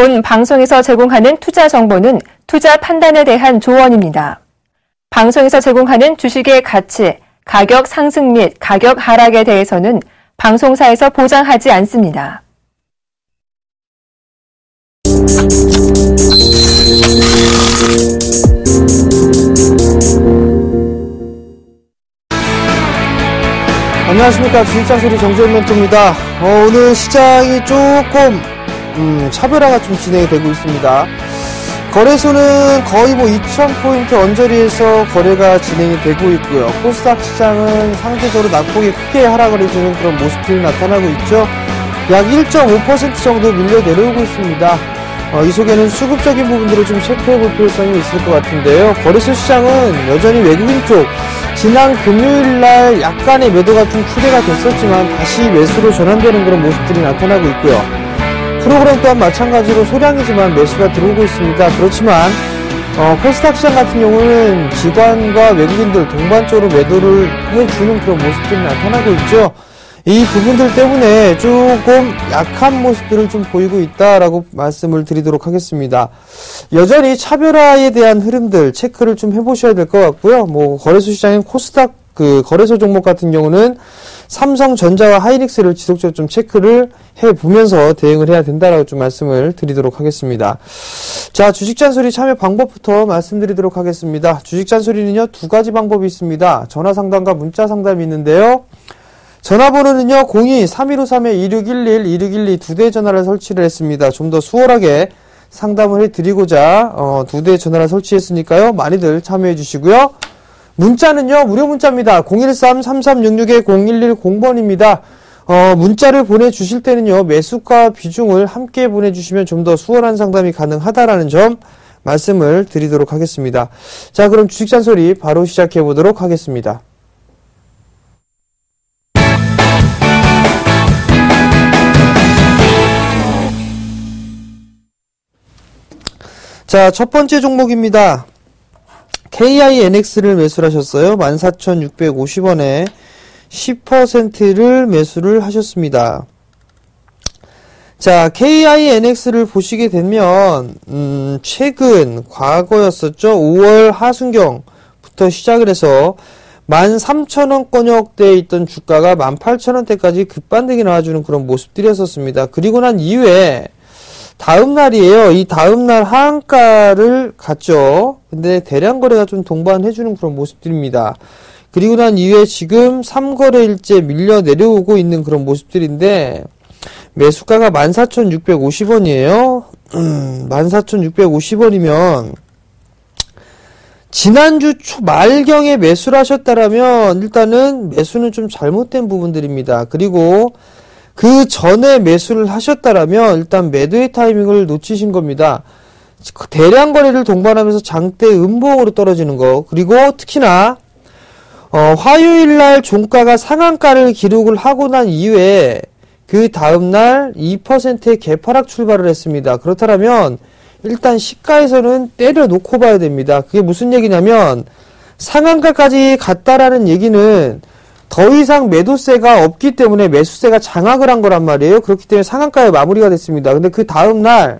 본 방송에서 제공하는 투자 정보는 투자 판단에 대한 조언입니다. 방송에서 제공하는 주식의 가치, 가격 상승 및 가격 하락에 대해서는 방송사에서 보장하지 않습니다. 안녕하십니까. 주식장소리 정재훈 멘토입니다. 오늘 시장이 조금 차별화가 좀 진행이 되고 있습니다. 거래소는 거의 2,000포인트 언저리에서 거래가 진행이 되고 있고요. 코스닥 시장은 상대적으로 낙폭이 크게 하락을 해주는 그런 모습들이 나타나고 있죠. 약 1.5% 정도 밀려 내려오고 있습니다. 이 속에는 수급적인 부분들을 좀 체크해 볼 필요성이 있을 것 같은데요. 거래소 시장은 여전히 외국인 쪽, 지난 금요일날 약간의 매도가 좀 추대가 됐었지만 다시 매수로 전환되는 그런 모습들이 나타나고 있고요. 프로그램 또한 마찬가지로 소량이지만 매수가 들어오고 있습니다. 그렇지만 코스닥 시장 같은 경우는 기관과 외국인들 동반적으로 매도를 해주는 그런 모습들이 나타나고 있죠. 이 부분들 때문에 조금 약한 모습들을 좀 보이고 있다라고 말씀을 드리도록 하겠습니다. 여전히 차별화에 대한 흐름들 체크를 좀 해보셔야 될 것 같고요. 거래소 시장인 코스닥 거래소 종목 같은 경우는 삼성전자와 하이닉스를 지속적으로 좀 체크를 해보면서 대응을 해야 된다라고 좀 말씀을 드리도록 하겠습니다. 자, 주식잔소리 참여 방법부터 말씀드리도록 하겠습니다. 주식잔소리는요, 두 가지 방법이 있습니다. 전화 상담과 문자 상담이 있는데요. 전화번호는요, 02-3153-2611, 2612 두 대의 전화를 설치를 했습니다. 좀 더 수월하게 상담을 해드리고자 두 대의 전화를 설치했으니까요, 많이들 참여해 주시고요. 문자는요, 무료 문자입니다. 013-3366-0110번입니다. 문자를 보내주실 때는요, 매수가 비중을 함께 보내주시면 좀 더 수월한 상담이 가능하다라는 점 말씀을 드리도록 하겠습니다. 자, 그럼 주식잔소리 바로 시작해 보도록 하겠습니다. 자, 첫 번째 종목입니다. KINX를 매수를 하셨어요. 14,650원에 10%를 매수를 하셨습니다. 자, KINX를 보시게 되면 최근 과거였었죠. 5월 하순경부터 시작을 해서 13,000원권역대에 있던 주가가 18,000원대까지 급반등이 나와주는 그런 모습들이었었습니다. 그리고 난 이후에 다음 날이에요. 이 다음 날 하한가를 갔죠. 근데 대량 거래가 좀 동반해주는 그런 모습들입니다. 그리고 난 이후에 지금 3거래일째 밀려 내려오고 있는 그런 모습들인데, 매수가가 14,650원이에요. 14,650원이면, 지난주 말경에 매수를 하셨다라면, 일단은 매수는 좀 잘못된 부분들입니다. 그리고, 그 전에 매수를 하셨다라면 일단 매도의 타이밍을 놓치신 겁니다. 대량 거래를 동반하면서 장대 음봉으로 떨어지는 거, 그리고 특히나 화요일날 종가가 상한가를 기록을 하고 난 이후에 그 다음날 2%의 개파락 출발을 했습니다. 그렇다면 일단 시가에서는 때려놓고 봐야 됩니다. 그게 무슨 얘기냐면 상한가까지 갔다라는 얘기는 더 이상 매도세가 없기 때문에 매수세가 장악을 한 거란 말이에요. 그렇기 때문에 상한가에 마무리가 됐습니다. 근데 그 다음날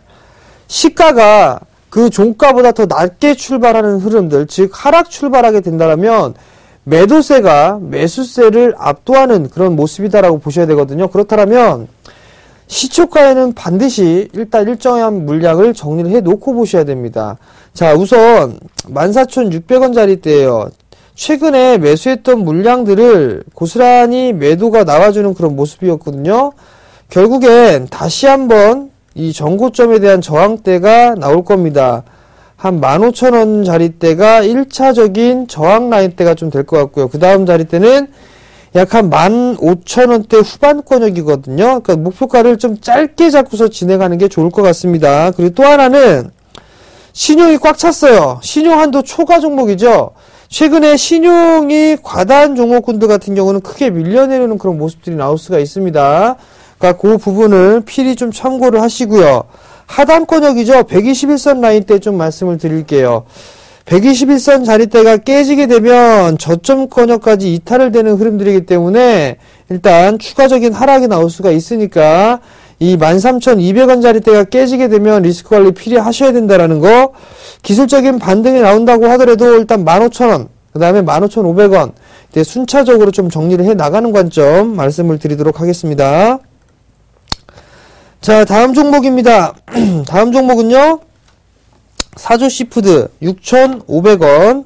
시가가 그 종가보다 더 낮게 출발하는 흐름들, 즉 하락 출발하게 된다면 매도세가 매수세를 압도하는 그런 모습이다라고 보셔야 되거든요. 그렇다면 시초가에는 반드시 일단 일정한 물량을 정리를 해 놓고 보셔야 됩니다. 자, 우선 14,600원짜리대예요. 최근에 매수했던 물량들을 고스란히 매도가 나와주는 그런 모습이었거든요. 결국엔 다시 한번 이 전고점에 대한 저항대가 나올 겁니다. 한 15,000원 자리대가 1차적인 저항 라인대가 좀 될 것 같고요. 그 다음 자리대는 약 한 15,000원대 후반권역이거든요. 그러니까 목표가를 좀 짧게 잡고서 진행하는 게 좋을 것 같습니다. 그리고 또 하나는 신용이 꽉 찼어요. 신용 한도 초과 종목이죠. 최근에 신용이 과다한 종목군들 같은 경우는 크게 밀려내려는 그런 모습들이 나올 수가 있습니다. 그러니까 그 부분을 필히 좀 참고를 하시고요. 하단권역이죠. 121선 라인대 좀 말씀을 드릴게요. 121선 자리대가 깨지게 되면 저점권역까지 이탈을 되는 흐름들이기 때문에 일단 추가적인 하락이 나올 수가 있으니까 이 13,200원짜리대가 깨지게 되면 리스크 관리 필히 하셔야 된다라는 거. 기술적인 반등이 나온다고 하더라도 일단 15,000원, 그 다음에 15,500원 순차적으로 좀 정리를 해 나가는 관점 말씀을 드리도록 하겠습니다. 자, 다음 종목입니다. 다음 종목은요, 사조시푸드 6,500원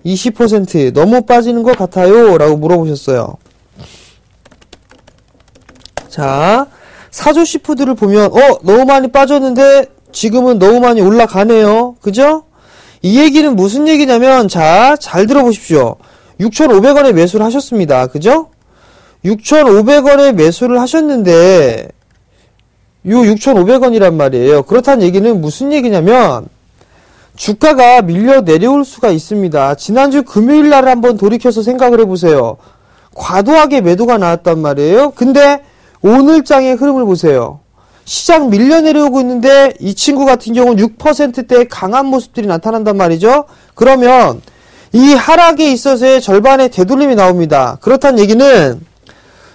20% 너무 빠지는 것 같아요 라고 물어보셨어요. 자, 사조시푸드를 보면 너무 많이 빠졌는데 지금은 너무 많이 올라가네요. 그죠? 이 얘기는 무슨 얘기냐면, 자, 잘 들어보십시오. 6,500원에 매수를 하셨습니다. 그죠? 6,500원에 매수를 하셨는데 요 6,500원이란 말이에요. 그렇다는 얘기는 무슨 얘기냐면, 주가가 밀려 내려올 수가 있습니다. 지난주 금요일 날 한번 돌이켜서 생각을 해보세요. 과도하게 매도가 나왔단 말이에요. 근데 오늘장의 흐름을 보세요. 시장 밀려 내려오고 있는데 이 친구 같은 경우는 6%대의 강한 모습들이 나타난단 말이죠. 그러면 이 하락에 있어서의 절반의 되돌림이 나옵니다. 그렇다는 얘기는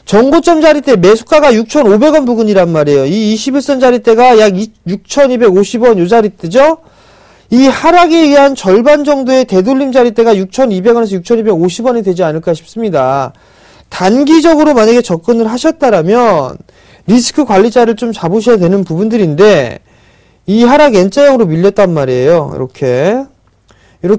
정고점 자리대 매수가가 6,500원 부근이란 말이에요. 이 21선 자리대가 약 6,250원 요 자리대죠. 이 하락에 의한 절반 정도의 되돌림 자리대가 6,200원에서 6,250원이 되지 않을까 싶습니다. 단기적으로 만약에 접근을 하셨다라면 리스크 관리자를 좀 잡으셔야 되는 부분들인데, 이 하락 N자형으로 밀렸단 말이에요. 이렇게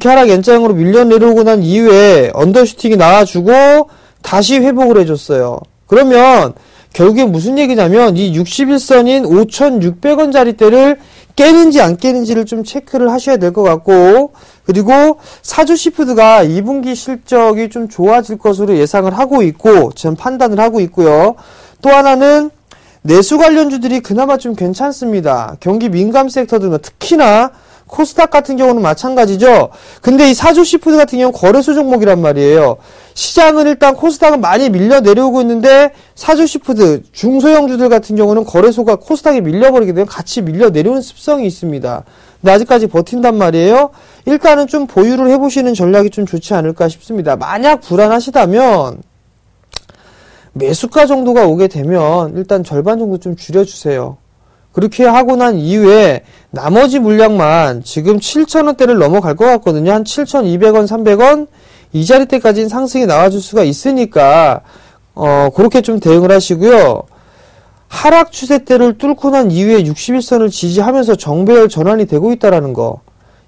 하락 N자형으로 밀려 내려오고 난 이후에 언더슈팅이 나와주고 다시 회복을 해줬어요. 그러면 결국에 무슨 얘기냐면, 이 61선인 5,600원 자리대를 깨는지 안 깨는지를 좀 체크를 하셔야 될 것 같고, 그리고 사조시푸드가 2분기 실적이 좀 좋아질 것으로 예상을 하고 있고, 지금 판단을 하고 있고요. 또 하나는 내수 관련주들이 그나마 좀 괜찮습니다. 경기 민감 섹터들, 특히나 코스닥 같은 경우는 마찬가지죠. 근데 이 사조시푸드 같은 경우는 거래소 종목이란 말이에요. 시장은 일단 코스닥은 많이 밀려 내려오고 있는데, 사조시푸드 중소형주들 같은 경우는 거래소가 코스닥에 밀려버리게 되면 같이 밀려 내려오는 습성이 있습니다. 근데 아직까지 버틴단 말이에요. 일단은 좀 보유를 해보시는 전략이 좀 좋지 않을까 싶습니다. 만약 불안하시다면 매수가 정도가 오게 되면 일단 절반 정도 좀 줄여주세요. 그렇게 하고 난 이후에 나머지 물량만 지금 7,000원대를 넘어갈 것 같거든요. 한 7,200원, 300원 이 자리대까지는 상승이 나와줄 수가 있으니까 그렇게 좀 대응을 하시고요. 하락 추세대를 뚫고 난 이후에 61선을 지지하면서 정배열 전환이 되고 있다는 거.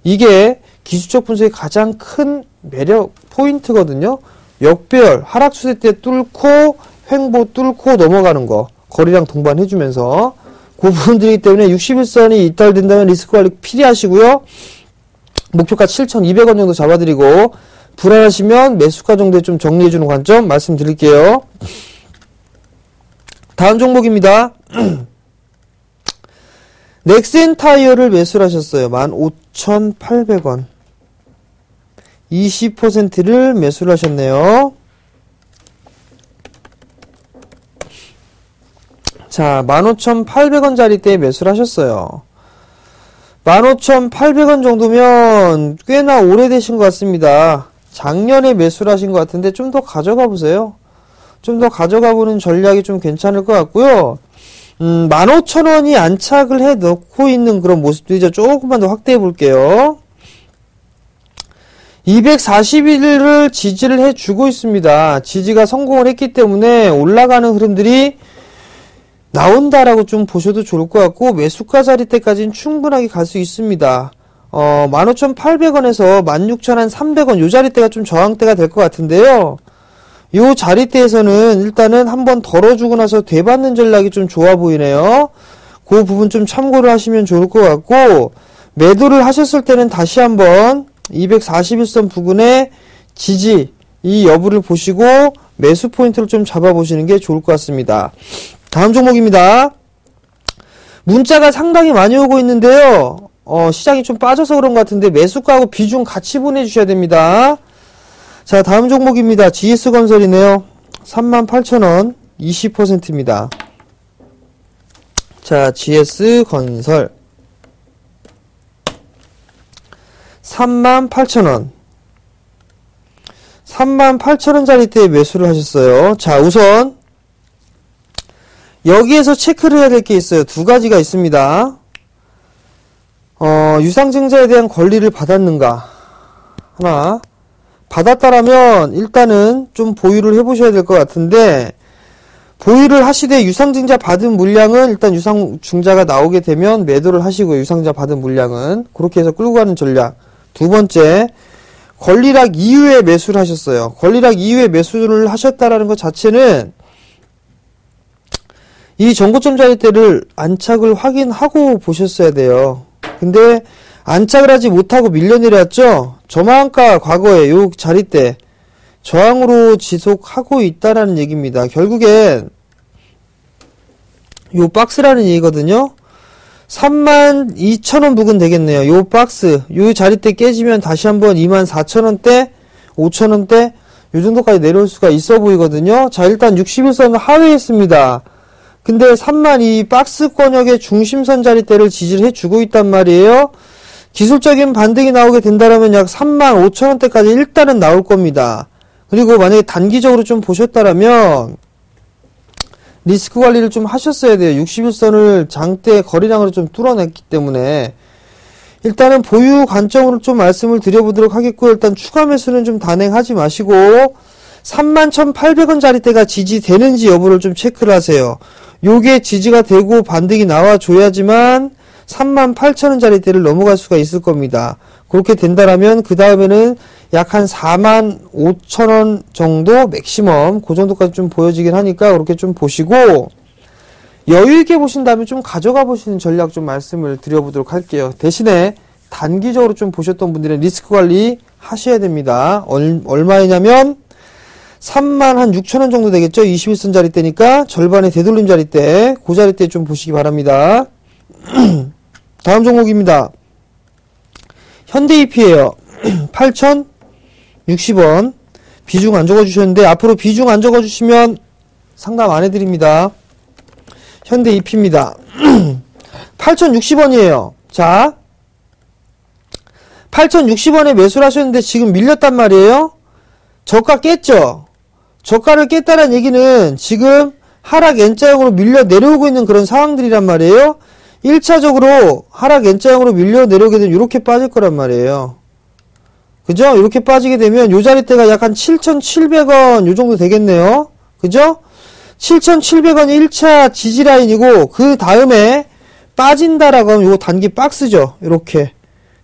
이게 기술적 분석의 가장 큰 매력 포인트거든요. 역배열, 하락 추세대 뚫고 횡보 뚫고 넘어가는 거. 거리랑 동반해주면서. 그 부분들이기 때문에 61선이 이탈된다면 리스크 관리 필요하시고요. 목표가 7,200원 정도 잡아드리고, 불안하시면 매수가 정도에 좀 정리해주는 관점 말씀드릴게요. 다음 종목입니다. 넥센타이어를 매수를 하셨어요. 15,800원. 20%를 매수를 하셨네요. 자, 15,800원 자리대에 매수를 하셨어요. 15,800원 정도면 꽤나 오래되신 것 같습니다. 작년에 매수를 하신 것 같은데 좀 더 가져가 보세요. 좀 더 가져가 보는 전략이 좀 괜찮을 것 같고요. 15,000원이 안착을 해 넣고 있는 그런 모습들이죠. 조금만 더 확대해 볼게요. 241을 지지를 해주고 있습니다. 지지가 성공을 했기 때문에 올라가는 흐름들이 나온다라고 좀 보셔도 좋을 것 같고, 매수가 자리대까지는 충분하게 갈 수 있습니다. 15,800원에서 16,300원 요 자리대가 좀 저항대가 될 것 같은데요. 요 자리대에서는 일단은 한번 덜어주고 나서 되받는 전략이 좀 좋아 보이네요. 그 부분 좀 참고를 하시면 좋을 것 같고, 매도를 하셨을 때는 다시 한번 241선 부근의 지지, 이 여부를 보시고 매수 포인트를 좀 잡아보시는 게 좋을 것 같습니다. 다음 종목입니다. 문자가 상당히 많이 오고 있는데요. 시장이 좀 빠져서 그런 것 같은데 매수가하고 비중 같이 보내주셔야 됩니다. 자, 다음 종목입니다. GS건설이네요. 38,000원 20%입니다. 자, GS건설 38,000원 38,000원짜리대에 매수를 하셨어요. 자, 우선 여기에서 체크를 해야 될 게 있어요. 두 가지가 있습니다. 유상증자에 대한 권리를 받았는가? 하나. 받았다라면 일단은 좀 보유를 해보셔야 될 것 같은데, 보유를 하시되 유상증자 받은 물량은 일단 유상증자가 나오게 되면 매도를 하시고요. 유상증자 받은 물량은. 그렇게 해서 끌고 가는 전략. 두 번째, 권리락 이후에 매수를 하셨어요. 권리락 이후에 매수를 하셨다라는 것 자체는 이 정고점 자리대를 안착을 확인하고 보셨어야 돼요. 근데 안착을 하지 못하고 밀려내렸죠. 저만가 과거에 요 자리대 저항으로 지속하고 있다라는 얘기입니다. 결국엔 요 박스라는 얘기거든요. 32,000원 부근 되겠네요. 요 박스, 요 자리대 깨지면 다시 한번 24,000원대, 5,000원대 요 정도까지 내려올 수가 있어 보이거든요. 자, 일단 61선은 하회에 있습니다. 근데 3이 박스권역의 중심선 자리대를 지지를 해주고 있단 말이에요. 기술적인 반등이 나오게 된다면 약 35,000원대까지 일단은 나올 겁니다. 그리고 만약에 단기적으로 좀 보셨다라면 리스크 관리를 좀 하셨어야 돼요. 61선을 장대 거래량으로 좀 뚫어냈기 때문에 일단은 보유 관점으로 좀 말씀을 드려보도록 하겠고요. 일단 추가 매수는 좀 단행하지 마시고 31,800원 자리대가 지지되는지 여부를 좀 체크를 하세요. 요게 지지가 되고 반등이 나와줘야지만 38,000원 자리대를 넘어갈 수가 있을 겁니다. 그렇게 된다라면 그 다음에는 약 한 45,000원 정도 맥시멈 그 정도까지 좀 보여지긴 하니까 그렇게 좀 보시고 여유있게 보신다면 좀 가져가 보시는 전략 좀 말씀을 드려보도록 할게요. 대신에 단기적으로 좀 보셨던 분들은 리스크 관리 하셔야 됩니다. 얼마이냐면 36,000원 정도 되겠죠. 21선 자리대니까 절반의 되돌림 자리대 그 자리대 좀 보시기 바랍니다. 다음 종목입니다. 현대 EP예요. 8,060원. 비중 안 적어주셨는데 앞으로 비중 안 적어주시면 상담 안 해드립니다. 현대 EP입니다. 8,060원이에요. 자, 8,060원에 매수를 하셨는데 지금 밀렸단 말이에요. 저가 깼죠. 저가를 깼다는 얘기는 지금 하락 N자형으로 밀려 내려오고 있는 그런 상황들이란 말이에요. 1차적으로 하락 N자형으로 밀려 내려오게 되면 이렇게 빠질 거란 말이에요. 그죠? 이렇게 빠지게 되면 요 자리대가 약 한 7,700원 요 정도 되겠네요. 그죠? 7,700원이 1차 지지라인이고 그 다음에 빠진다라고 하면 요 단기 박스죠. 이렇게.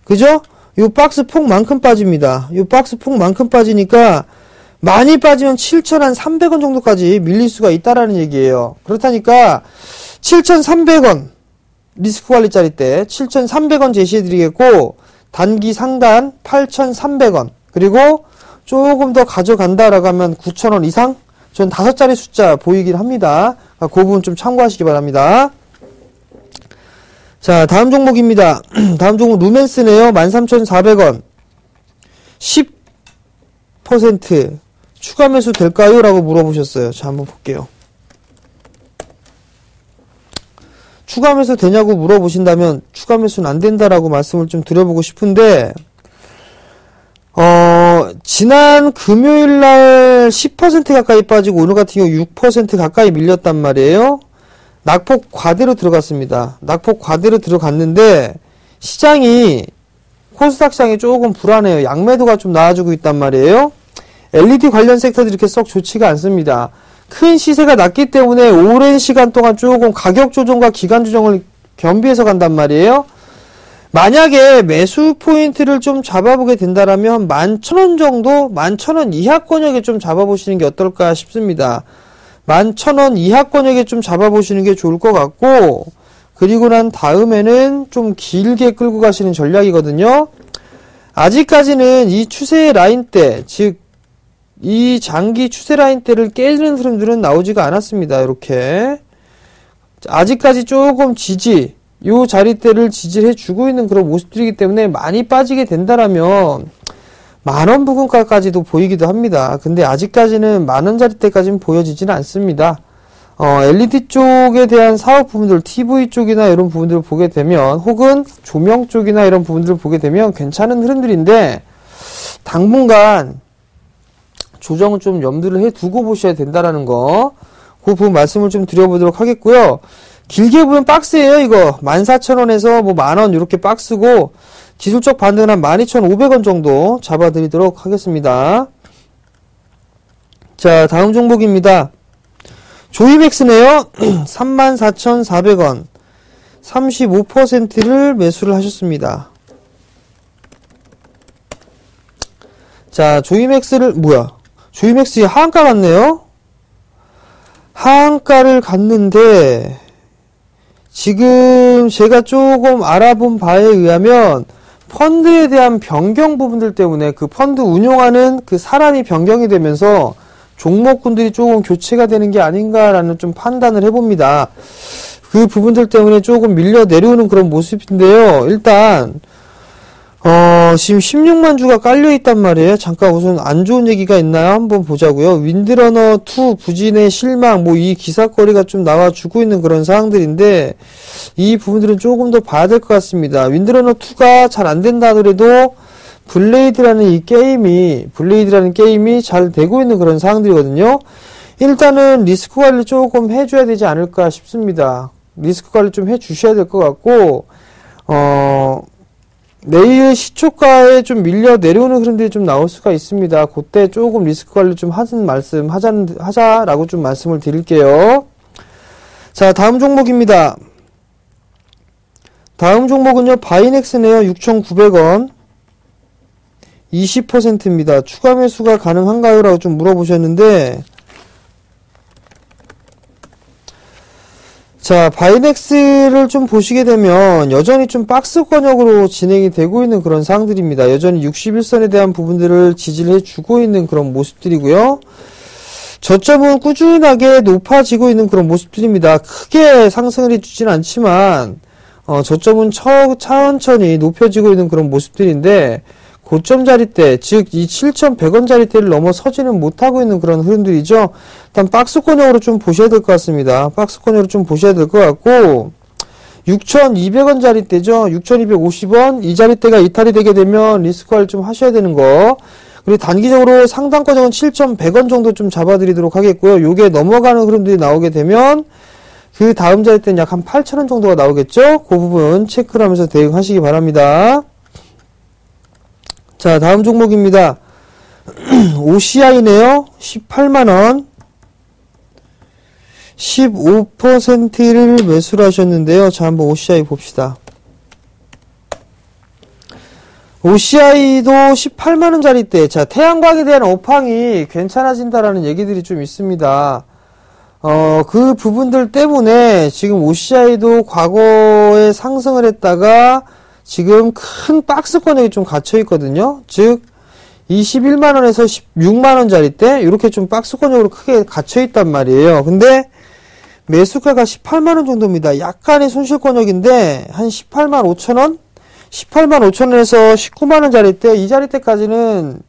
그죠? 요 박스 폭만큼 빠집니다. 요 박스 폭만큼 빠지니까 많이 빠지면 7,300원 정도까지 밀릴 수가 있다라는 얘기예요. 그렇다니까 7,300원 리스크 관리짜리 때 7,300원 제시해드리겠고 단기 상단 8,300원 그리고 조금 더 가져간다라고 하면 9,000원 이상 전 5자리 숫자 보이긴 합니다. 그 부분 좀 참고하시기 바랍니다. 자, 다음 종목입니다. 다음 종목 루멘스네요. 13,400원 10% 추가 매수 될까요? 라고 물어보셨어요. 자, 한번 볼게요. 추가 매수 되냐고 물어보신다면 추가 매수는 안 된다라고 말씀을 좀 드려보고 싶은데 지난 금요일날 10% 가까이 빠지고 오늘 같은 경우 6% 가까이 밀렸단 말이에요. 낙폭 과대로 들어갔습니다. 낙폭 과대로 들어갔는데 시장이 코스닥 시장이 조금 불안해요. 양매도가 좀 나와주고 있단 말이에요. LED 관련 섹터들이 이렇게 썩 좋지가 않습니다. 큰 시세가 났기 때문에 오랜 시간 동안 조금 가격 조정과 기간 조정을 겸비해서 간단 말이에요. 만약에 매수 포인트를 좀 잡아보게 된다라면 11,000원 정도, 11,000원 이하권역에 좀 잡아보시는 게 어떨까 싶습니다. 11,000원 이하권역에 좀 잡아보시는 게 좋을 것 같고, 그리고 난 다음에는 좀 길게 끌고 가시는 전략이거든요. 아직까지는 이 추세의 라인대, 즉 이 장기 추세 라인대를 깨지는 흐름들은 나오지가 않았습니다. 이렇게 아직까지 조금 지지, 요 자리대를 지지를 해주고 있는 그런 모습들이기 때문에 많이 빠지게 된다라면 만원 부근가까지도 보이기도 합니다. 근데 아직까지는 만원 자리대까지는 보여지지는 않습니다. LED 쪽에 대한 사업 부분들, TV 쪽이나 이런 부분들을 보게 되면 혹은 조명 쪽이나 이런 부분들을 보게 되면 괜찮은 흐름들인데 당분간 조정을 좀 염두를 해 두고 보셔야 된다라는 거, 그 부분 말씀을 좀 드려보도록 하겠고요. 길게 보면 박스예요, 이거. 14,000원에서 뭐 만원 이렇게 박스고, 기술적 반등은 한 12,500원 정도 잡아드리도록 하겠습니다. 자, 다음 종목입니다. 조이맥스네요. 34,400원. 35%를 매수를 하셨습니다. 자, 조이맥스를, 조이맥스에 하한가 갔네요? 하한가를 갔는데, 지금 제가 조금 알아본 바에 의하면, 펀드에 대한 변경 부분들 때문에 그 펀드 운용하는 그 사람이 변경이 되면서 종목군들이 조금 교체가 되는 게 아닌가라는 좀 판단을 해봅니다. 그 부분들 때문에 조금 밀려 내려오는 그런 모습인데요. 일단 지금 16만 주가 깔려있단 말이에요. 잠깐 우선 안 좋은 얘기가 있나요? 한번 보자고요. 윈드러너2 부진의 실망, 뭐 이 기사거리가 좀 나와주고 있는 그런 사항들인데, 이 부분들은 조금 더 봐야 될 것 같습니다. 윈드러너2가 잘 안 된다 하더라도, 블레이드라는 게임이 잘 되고 있는 그런 사항들이거든요. 일단은 리스크 관리 조금 해줘야 되지 않을까 싶습니다. 리스크 관리 좀 해주셔야 될 것 같고, 내일 시초가에 좀 밀려 내려오는 흐름들이 좀 나올 수가 있습니다. 그때 조금 리스크 관리 좀 하자라고 좀 말씀을 드릴게요. 자, 다음 종목입니다. 다음 종목은요, 바이넥스네요. 6,900원. 20%입니다. 추가 매수가 가능한가요? 라고 좀 물어보셨는데, 자, 바이넥스를 좀 보시게 되면 여전히 좀 박스권역으로 진행이 되고 있는 그런 사항들입니다. 여전히 61선에 대한 부분들을 지지를 해주고 있는 그런 모습들이고요. 저점은 꾸준하게 높아지고 있는 그런 모습들입니다. 크게 상승을 해주진 않지만 저점은 천천히 높여지고 있는 그런 모습들인데, 고점 자리대, 즉 이 7,100원 자리대를 넘어서지는 못하고 있는 그런 흐름들이죠. 일단 박스권역으로 좀 보셔야 될 것 같습니다. 박스권역으로 좀 보셔야 될 것 같고, 6,200원 자리대죠. 6,250원 이 자리대가 이탈이 되게 되면 리스크 관리 좀 하셔야 되는 거. 그리고 단기적으로 상단권역은 7,100원 정도 좀 잡아드리도록 하겠고요. 요게 넘어가는 흐름들이 나오게 되면 그 다음 자리대는 약 한 8,000원 정도가 나오겠죠. 그 부분 체크를 하면서 대응하시기 바랍니다. 자, 다음 종목입니다. OCI네요. 18만원. 15%를 매수를 하셨는데요. 자, 한번 OCI 봅시다. OCI도 18만원짜리대. 자, 태양광에 대한 업황이 괜찮아진다라는 얘기들이 좀 있습니다. 그 부분들 때문에 지금 OCI도 과거에 상승을 했다가 지금 큰 박스권에 좀 갇혀 있거든요. 즉 21만원에서 16만원짜리대 이렇게 좀 박스권역으로 크게 갇혀 있단 말이에요. 근데 매수가가 18만원 정도입니다. 약간의 손실권역인데 한 18만 5천원? 18만 5천원에서 19만원짜리대, 이 자리대까지는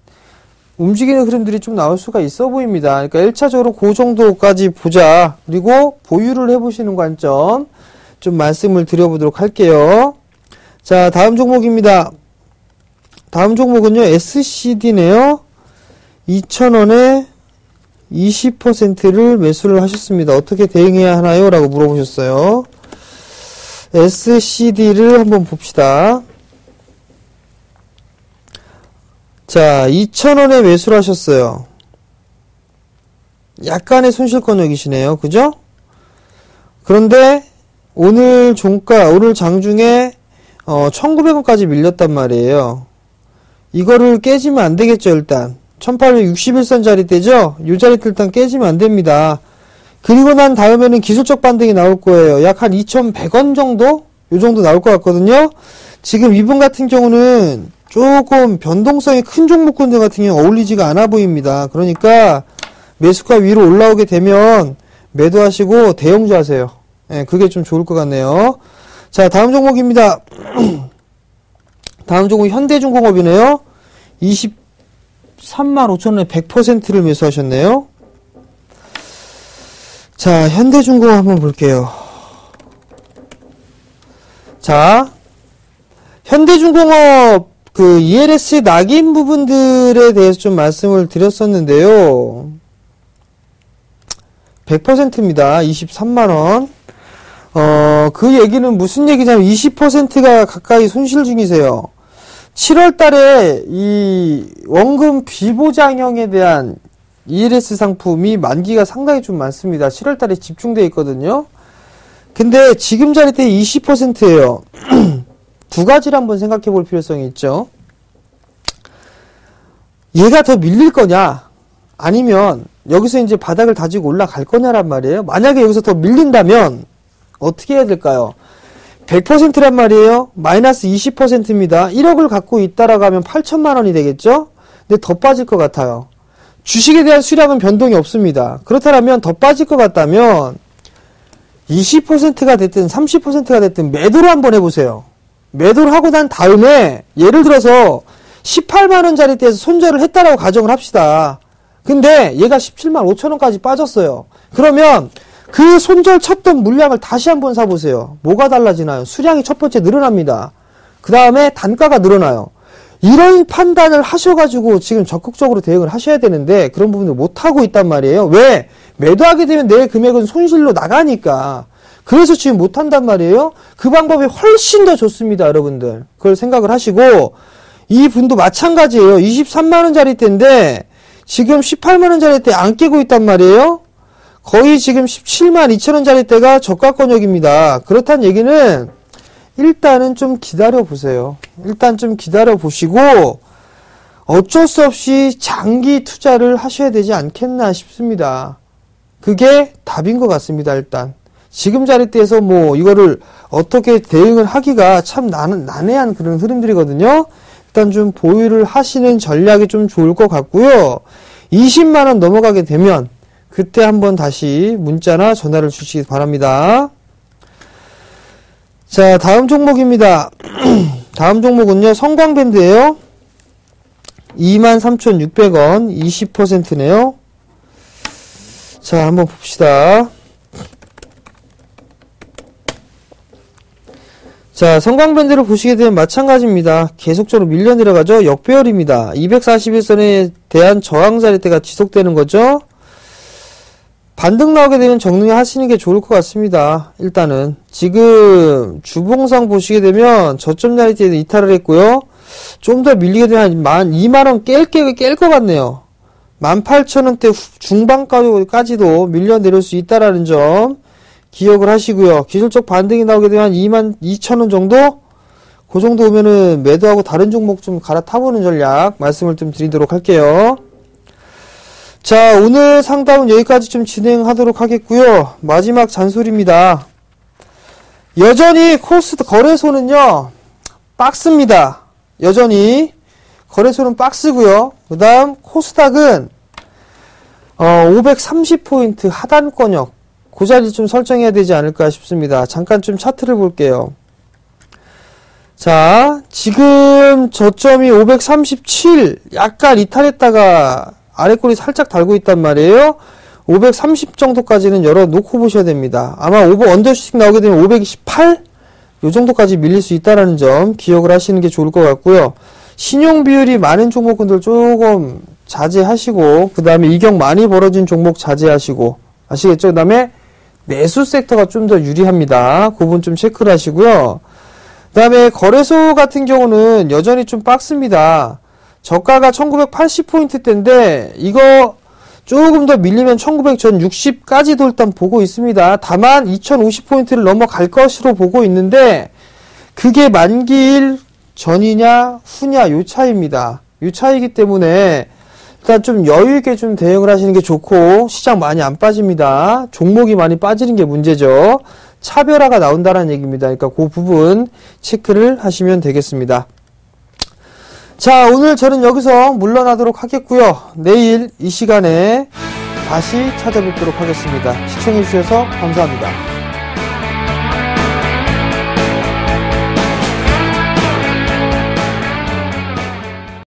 움직이는 흐름들이 좀 나올 수가 있어 보입니다. 그러니까 1차적으로 그 정도까지 보자. 그리고 보유를 해보시는 관점 좀 말씀을 드려보도록 할게요. 자, 다음 종목입니다. 다음 종목은요, SCD네요. 2,000원에 20%를 매수를 하셨습니다. 어떻게 대응해야 하나요? 라고 물어보셨어요. SCD를 한번 봅시다. 자, 2,000원에 매수를 하셨어요. 약간의 손실권역이시네요. 그죠? 그런데 오늘 종가, 오늘 장중에 1,900원까지 밀렸단 말이에요. 이거를 깨지면 안 되겠죠, 일단. 1861선 자리대죠? 이 자리대 일단 깨지면 안 됩니다. 그리고 난 다음에는 기술적 반등이 나올 거예요. 약 한 2,100원 정도? 요 정도 나올 것 같거든요? 지금 이분 같은 경우는 조금 변동성이 큰 종목군들 같은 경우 어울리지가 않아 보입니다. 그러니까 매수가 위로 올라오게 되면 매도하시고 대형주 하세요. 네, 그게 좀 좋을 것 같네요. 자, 다음 종목입니다. 다음 종목 현대중공업이네요. 23만 5천원에 100%를 매수하셨네요. 자, 현대중공업 한번 볼게요. 자, 현대중공업 그 ELS 낙인 부분들에 대해서 좀 말씀을 드렸었는데요. 100%입니다. 23만원. 그 얘기는 무슨 얘기냐면 20%가 가까이 손실 중이세요. 7월 달에 이 원금 비보장형에 대한 ELS 상품이 만기가 상당히 좀 많습니다. 7월 달에 집중되어 있거든요. 근데 지금 자리대 20%예요. 두 가지를 한번 생각해 볼 필요성이 있죠. 얘가 더 밀릴 거냐, 아니면 여기서 이제 바닥을 다지고 올라갈 거냐란 말이에요. 만약에 여기서 더 밀린다면 어떻게 해야 될까요? 100%란 말이에요. 마이너스 20%입니다. 1억을 갖고 있다라고 하면 8천만 원이 되겠죠? 근데 더 빠질 것 같아요. 주식에 대한 수량은 변동이 없습니다. 그렇다면 더 빠질 것 같다면 20%가 됐든 30%가 됐든 매도를 한번 해보세요. 매도를 하고 난 다음에 예를 들어서 18만원짜리 때에서 손절을 했다라고 가정을 합시다. 근데 얘가 17만 5천원까지 빠졌어요. 그러면 그 손절 쳤던 물량을 다시 한번 사보세요. 뭐가 달라지나요? 수량이 첫 번째 늘어납니다. 그 다음에 단가가 늘어나요. 이런 판단을 하셔가지고 지금 적극적으로 대응을 하셔야 되는데 그런 부분을 못하고 있단 말이에요. 왜? 매도하게 되면 내 금액은 손실로 나가니까. 그래서 지금 못한단 말이에요. 그 방법이 훨씬 더 좋습니다, 여러분들. 그걸 생각을 하시고, 이 분도 마찬가지예요. 23만원짜리 때인데 지금 18만원짜리 때 안 깨고 있단 말이에요. 거의 지금 17만 2천원짜리 때가 저가권역입니다. 그렇다는 얘기는 일단은 좀 기다려 보세요. 일단 좀 기다려 보시고 어쩔 수 없이 장기 투자를 하셔야 되지 않겠나 싶습니다. 그게 답인 것 같습니다. 일단 지금 자리대에서 뭐 이거를 어떻게 대응을 하기가 참 난해한 그런 흐름들이거든요. 일단 좀 보유를 하시는 전략이 좀 좋을 것 같고요. 20만원 넘어가게 되면 그때 한번 다시 문자나 전화를 주시기 바랍니다. 자, 다음 종목입니다. 다음 종목은요, 성광밴드예요. 23,600원, 20%네요. 자, 한번 봅시다. 자, 성광밴드를 보시게 되면 마찬가지입니다. 계속적으로 밀려 내려가죠. 역배열입니다. 241선에 대한 저항 자리대가 지속되는 거죠. 반등 나오게 되면 정리하시는 게 좋을 것 같습니다. 일단은 지금 주봉상 보시게 되면 저점 자리대에는 이탈을 했고요. 좀 더 밀리게 되면 한 2만원 깰 것 같네요. 18,000원대 중반까지도 밀려 내릴 수 있다라는 점 기억을 하시고요. 기술적 반등이 나오게 되면 22,000원 정도? 그 정도 오면은 매도하고 다른 종목 좀 갈아타보는 전략 말씀을 좀 드리도록 할게요. 자, 오늘 상담은 여기까지 좀 진행하도록 하겠고요. 마지막 잔소리입니다. 여전히 거래소는요, 박스입니다. 여전히 거래소는 박스고요. 그 다음 코스닥은 530포인트 하단권역, 그 자리 좀 설정해야 되지 않을까 싶습니다. 잠깐 좀 차트를 볼게요. 자, 지금 저점이 537, 약간 이탈했다가 아래꼬리 살짝 달고 있단 말이에요. 530 정도까지는 열어놓고 보셔야 됩니다. 아마 오버 언더슈팅 나오게 되면 528? 요 정도까지 밀릴 수 있다는 점 기억을 하시는 게 좋을 것 같고요. 신용 비율이 많은 종목군들 조금 자제하시고, 그 다음에 이격 많이 벌어진 종목 자제하시고, 아시겠죠? 그 다음에 매수 섹터가 좀 더 유리합니다. 그 부분 좀 체크를 하시고요. 그 다음에 거래소 같은 경우는 여전히 좀 빡습니다. 저가가 1980포인트대인데 이거 조금 더 밀리면 1960까지도 일단 보고 있습니다. 다만 2050포인트를 넘어갈 것으로 보고 있는데 그게 만기일 전이냐 후냐 요 차이입니다. 요 차이이기 때문에 일단 좀 여유있게 좀 대응을 하시는 게 좋고, 시장 많이 안 빠집니다. 종목이 많이 빠지는 게 문제죠. 차별화가 나온다는 얘기입니다. 그러니까 그 부분 체크를 하시면 되겠습니다. 자, 오늘 저는 여기서 물러나도록 하겠고요. 내일 이 시간에 다시 찾아뵙도록 하겠습니다. 시청해주셔서 감사합니다.